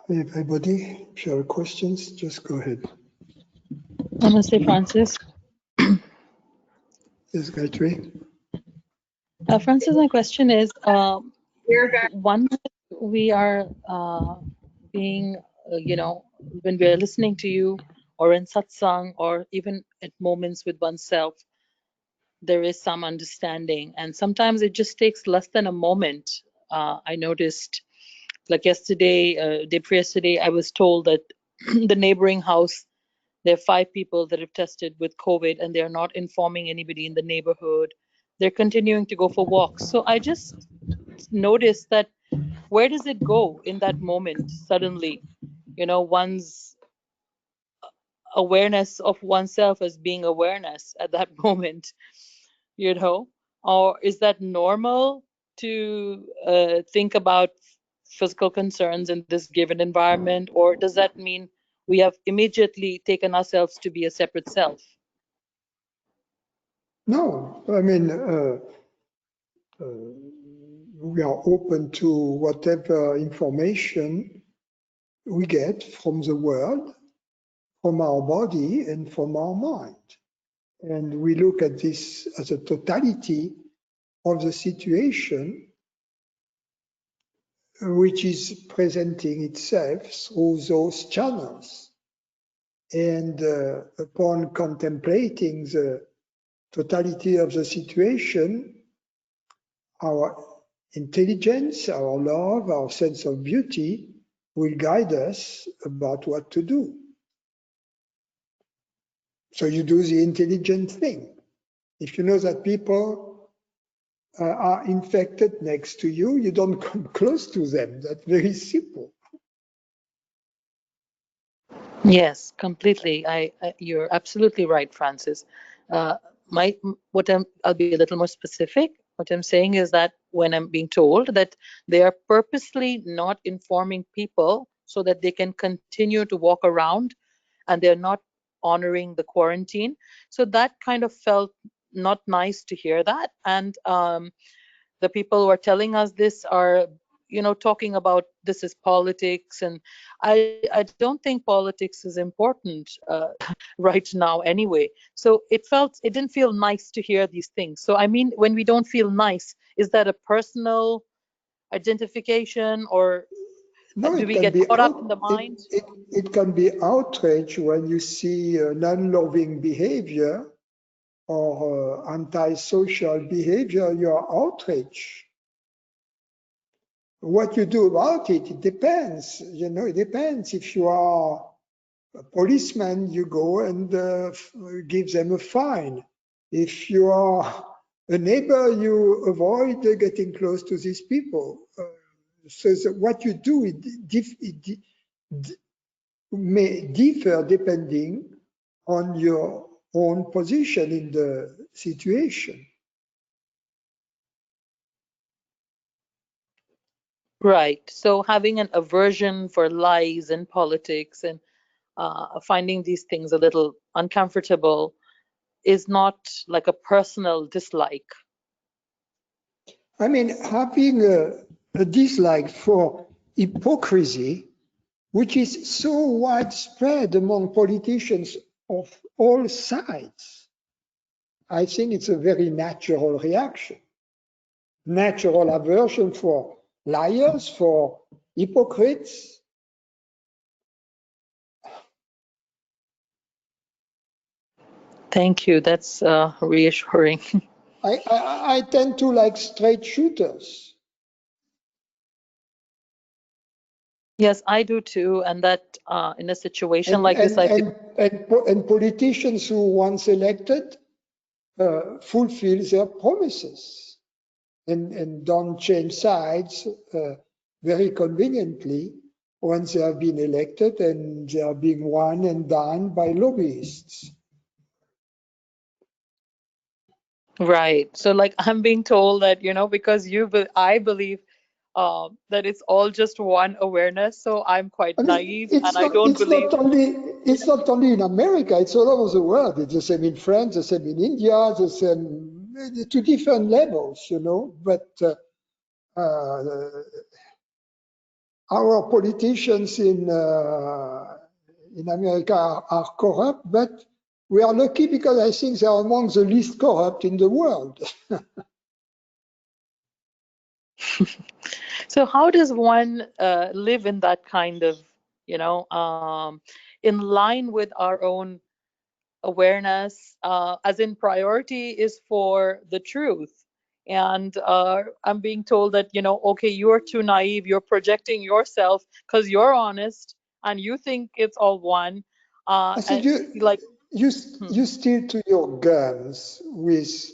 Everybody, if you have questions, just go ahead. Namaste, Francis. Yes, Gayatri. Francis, my question is, one, we are being, when we are listening to you or in satsang or even at moments with oneself, there is some understanding. And sometimes it just takes less than a moment. I noticed, like yesterday, day before yesterday, I was told that the neighboring house, there are 5 people that have tested with COVID and they're not informing anybody in the neighborhood. They're continuing to go for walks. So I just noticed that where does it go in that moment suddenly? One's awareness of oneself as being awareness at that moment, or is that normal to think about physical concerns in this given environment, or does that mean we have immediately taken ourselves to be a separate self? No, I mean, we are open to whatever information we get from the world, from our body, and from our mind. And we look at this as a totality of the situation, which is presenting itself through those channels. And upon contemplating the totality of the situation, our intelligence, our love, our sense of beauty will guide us about what to do. So you do the intelligent thing. If you know that people are infected next to you, you don't come close to them. That's very simple. Yes, completely. You're absolutely right, Francis. I'll be a little more specific. What I'm saying is that when I'm being told that they are purposely not informing people so that they can continue to walk around and they're not honoring the quarantine. So that kind of felt not nice to hear that. And the people who are telling us this are talking about this is politics, and I don't think politics is important right now anyway. So it didn't feel nice to hear these things. So I mean, when we don't feel nice, is that a personal identification, or No, do we get caught up in the mind? It can be outrage when you see non-loving behavior or antisocial behavior. You are outraged. What you do about it, it depends. It depends. If you are a policeman, you go and give them a fine. If you are a neighbor, you avoid getting close to these people. So what you do, it may differ depending on your own position in the situation. Right. So having an aversion for lies and politics and finding these things a little uncomfortable is not like a personal dislike. I mean, having a dislike for hypocrisy, which is so widespread among politicians of all sides, I think it's a very natural reaction. Natural aversion for liars, for hypocrites. Thank you. That's reassuring. I tend to like straight shooters. Yes, I do too. And that in a situation like this, I feel. And politicians who once elected fulfill their promises and don't change sides very conveniently once they have been elected and they are being won and done by lobbyists. Right. So like I'm being told that, because I believe that it's all just one awareness. So I'm quite naive and I don't believe. It's not only in America, it's all over the world. It's the same in France, the same in India, the same to different levels, but our politicians in America are corrupt, but we are lucky because I think they are among the least corrupt in the world. So how does one live in that kind of, in line with our own awareness, as in priority is for the truth. And I'm being told that, okay, you're too naive, you're projecting yourself because you're honest and you think it's all one. I said, Like, you stick to your guns with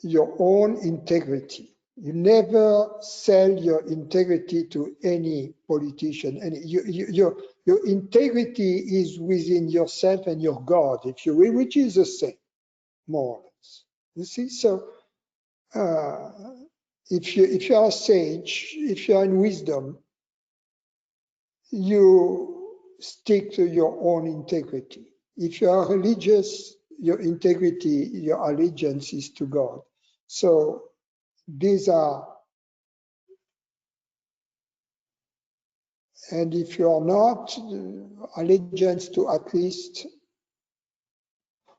your own integrity. You never sell your integrity to any politician. And your integrity is within yourself and your God, if you will, which is the same, more or less. You see, so if you are a sage, if you are in wisdom, you stick to your own integrity. If you are religious, your integrity, your allegiance is to God. So these are, and if you are not, allegiance to at least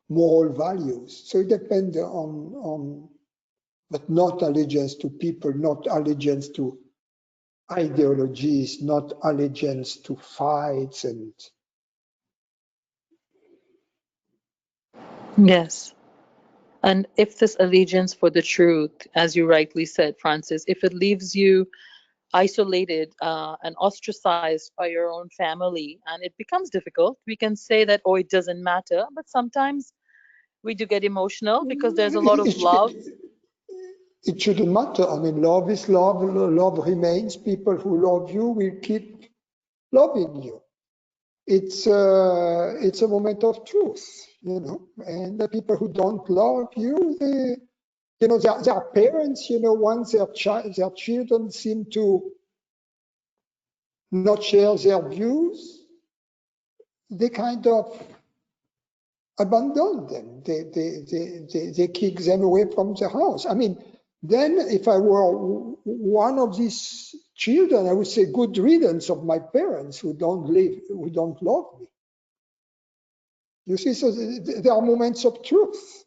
moral values. So it depends on, but not allegiance to people, not allegiance to ideologies, not allegiance to fights and. yes. And if this allegiance for the truth, as you rightly said, Francis, if it leaves you isolated and ostracized by your own family, and it becomes difficult, we can say that, oh, it doesn't matter. But sometimes we do get emotional because there's a lot of love. It shouldn't matter. I mean, love is love. Love remains. People who love you will keep loving you. It's a moment of truth, And the people who don't love you, their parents, once their children seem to not share their views, they kind of abandon them. They kick them away from the house. I mean, then if I were one of these children, I would say good riddance of my parents who don't love me. You see, so there are moments of truth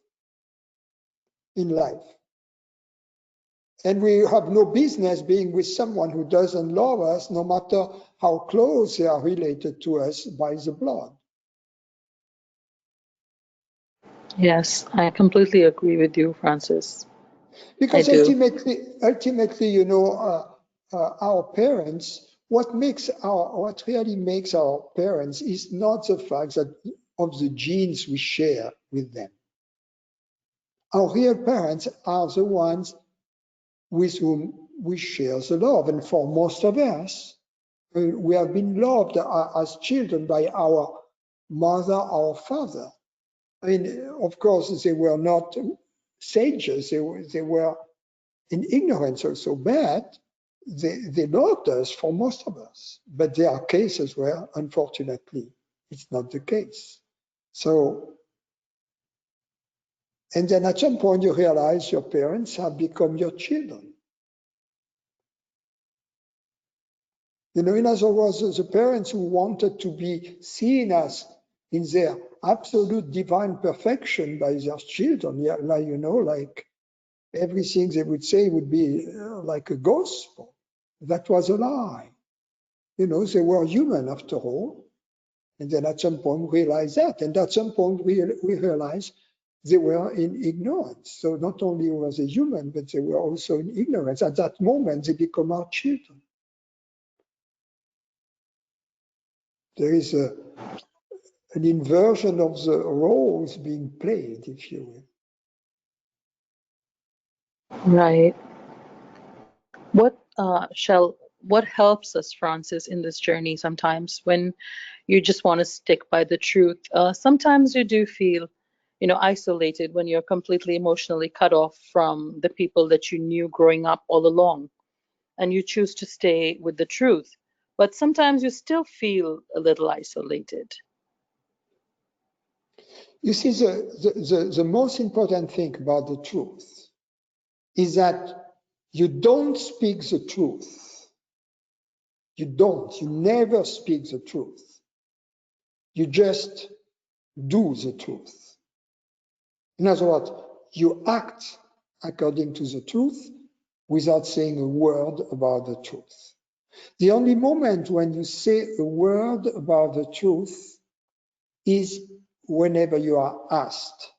in life. And we have no business being with someone who doesn't love us, no matter how close they are related to us by the blood. Yes, I completely agree with you, Francis. Because ultimately, our parents, what really makes our parents is not the fact that of the genes we share with them. Our real parents are the ones with whom we share the love. And for most of us, we have been loved as children by our mother, our father. I mean, of course, they were not sages. They were in ignorance also, but they loved us for most of us. But there are cases where, unfortunately, it's not the case. So, and then at some point you realize your parents have become your children. In other words, the parents who wanted to be seen as in their absolute divine perfection by their children, like everything they would say would be like a gospel. That was a lie. They were human after all. And then at some point we realized that. And at some point we realized they were in ignorance. So not only were they human, but they were also in ignorance. At that moment, they become our children. There is an inversion of the roles being played, if you will. Right. What helps us, Francis, in this journey sometimes when you just want to stick by the truth? Sometimes you do feel, isolated when you're completely emotionally cut off from the people that you knew growing up all along, and you choose to stay with the truth. But sometimes you still feel a little isolated. You see, the most important thing about the truth is that you don't speak the truth. You don't. You never speak the truth. You just do the truth. In other words, you act according to the truth without saying a word about the truth. The only moment when you say a word about the truth is whenever you are asked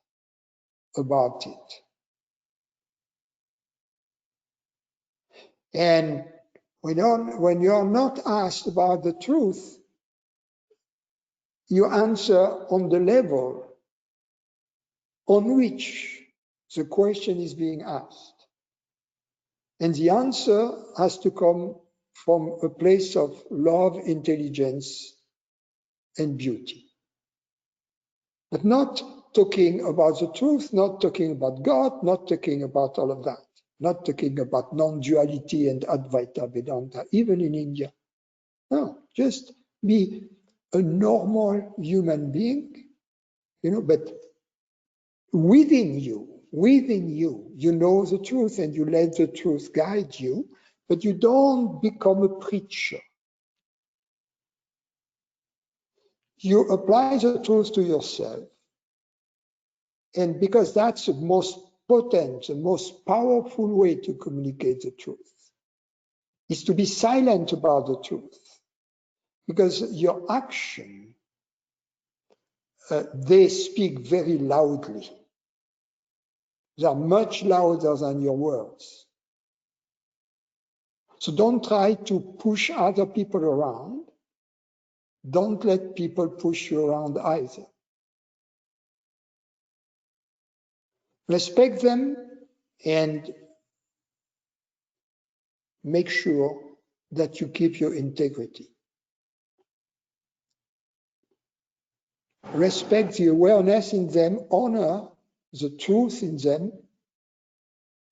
about it. And when you're not asked about the truth, you answer on the level on which the question is being asked. And the answer has to come from a place of love, intelligence, and beauty. But not talking about the truth, not talking about God, not talking about all of that, not talking about non-duality and Advaita Vedanta, even in India. No, just be a normal human being, but within you, you know the truth and you let the truth guide you, but you don't become a preacher. You apply the truth to yourself. And because that's the most potent, the most powerful way to communicate the truth, is to be silent about the truth. Because your action, they speak very loudly. They are much louder than your words. So don't try to push other people around. Don't let people push you around either. Respect them and make sure that you keep your integrity. Respect the awareness in them, honor the truth in them,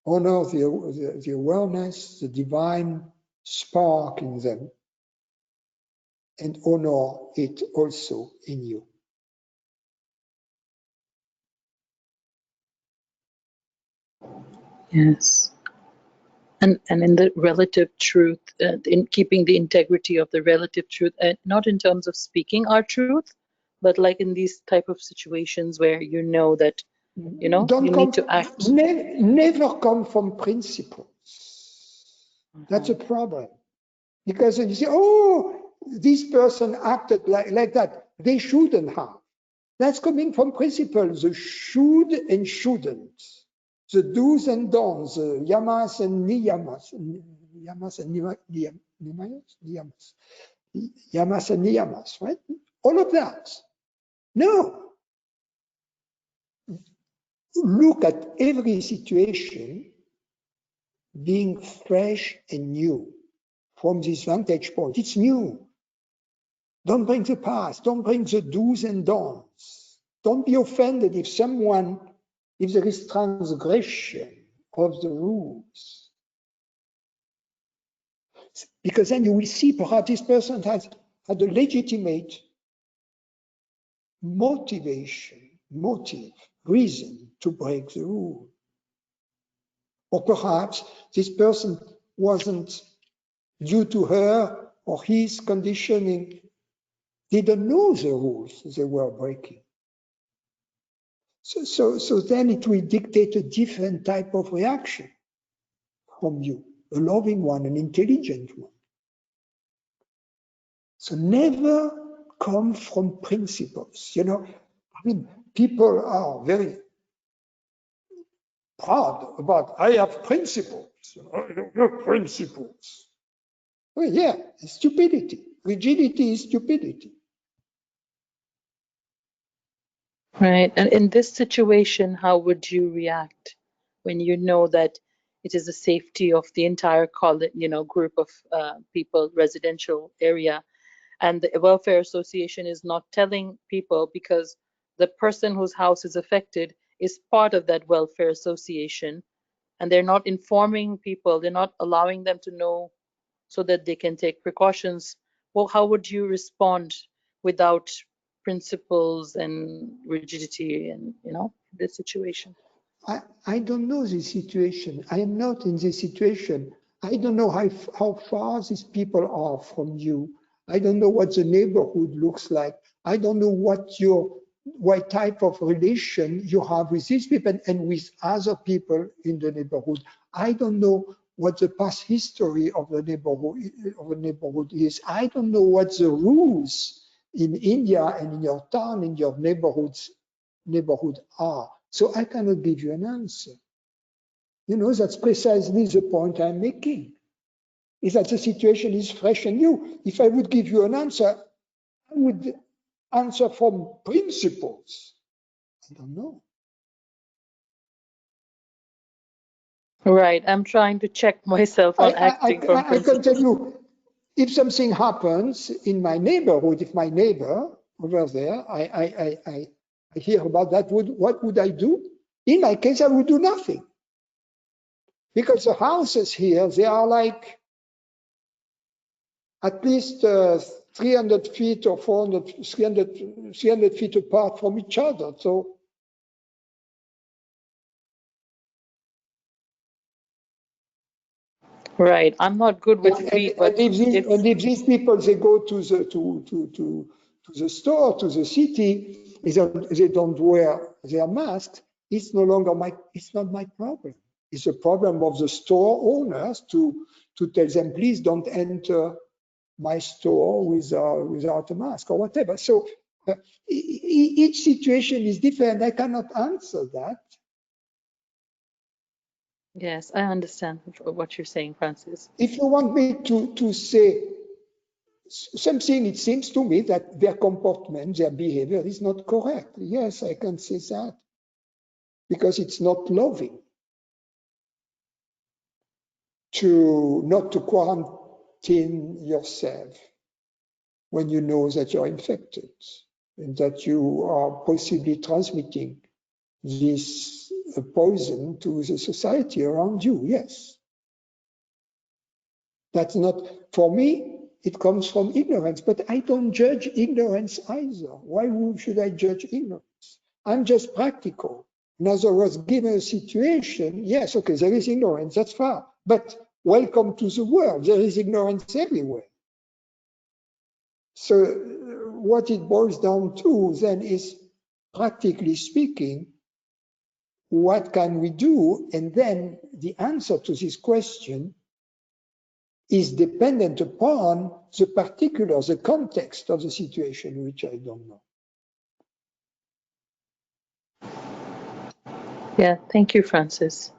honor the awareness, the divine spark in them, and honor it also in you. Yes. And in the relative truth, in keeping the integrity of the relative truth, not in terms of speaking our truth, but like in these type of situations where you know that, Don't you need to act. Never come from principles. That's a problem. Because you say, oh, this person acted like that. They shouldn't have. That's coming from principles, the should and shouldn't, the do's and don'ts, the yamas and niyamas, yamas and niyamas, right? All of that. No. Look at every situation being fresh and new from this vantage point. It's new. Don't bring the past. Don't bring the do's and don'ts. Don't be offended if there is transgression of the rules. Because then you will see perhaps this person had a legitimate motive, reason to break the rule. Or perhaps this person wasn't, due to her or his conditioning, didn't know the rules they were breaking. So then it will dictate a different type of reaction from you, a loving one, an intelligent one. So never come from principles. People are very proud about, I have principles. I don't have principles. Well, yeah, it's stupidity. Rigidity is stupidity. Right. And in this situation, how would you react when you know that it is the safety of the entire group of people, residential area, and the welfare association is not telling people because the person whose house is affected is part of that welfare association, and they're not informing people, they're not allowing them to know so that they can take precautions? Well, how would you respond without principles and rigidity and this situation? I don't know the situation. I am not in this situation. I don't know how far these people are from you. I don't know what the neighborhood looks like. I don't know what type of relation you have with these people and with other people in the neighborhood. I don't know what the past history of the neighborhood is. I don't know what the rules in India and in your town, in your neighborhood are. So I cannot give you an answer. You know, that's precisely the point I'm making, is that the situation is fresh and new. If I would give you an answer, I would answer from principles. I don't know. Right. I'm trying to check myself on acting from I can tell principle. you, if something happens in my neighborhood, if my neighbor over there, I hear about that, what would I do? In my case, I would do nothing. Because the houses here, they are like at least 300 feet or 300 feet apart from each other. So, Right. I'm not good with feet, but and it's if these people, they go to the store, to the city, they don't wear their masks, it's not my problem. It's a problem of the store owners to tell them, please don't enter my store without a mask or whatever. So each situation is different. I cannot answer that. yes, I understand what you're saying, Francis. If you want me to say something, it seems to me that their comportment, their behavior is not correct. Yes, I can say that, because it's not loving not to quarantine yourself when you know that you're infected and that you are possibly transmitting this poison to the society around you. Yes. That's not, for me, it comes from ignorance, but I don't judge ignorance either. Why should I judge ignorance? I'm just practical. In other words, given a situation, yes, okay, there is ignorance, that's fine. But welcome to the world. There is ignorance everywhere. So what it boils down to then is, practically speaking, what can we do? And then the answer to this question is dependent upon the particulars, the context of the situation, which I don't know. Yeah, thank you, Francis.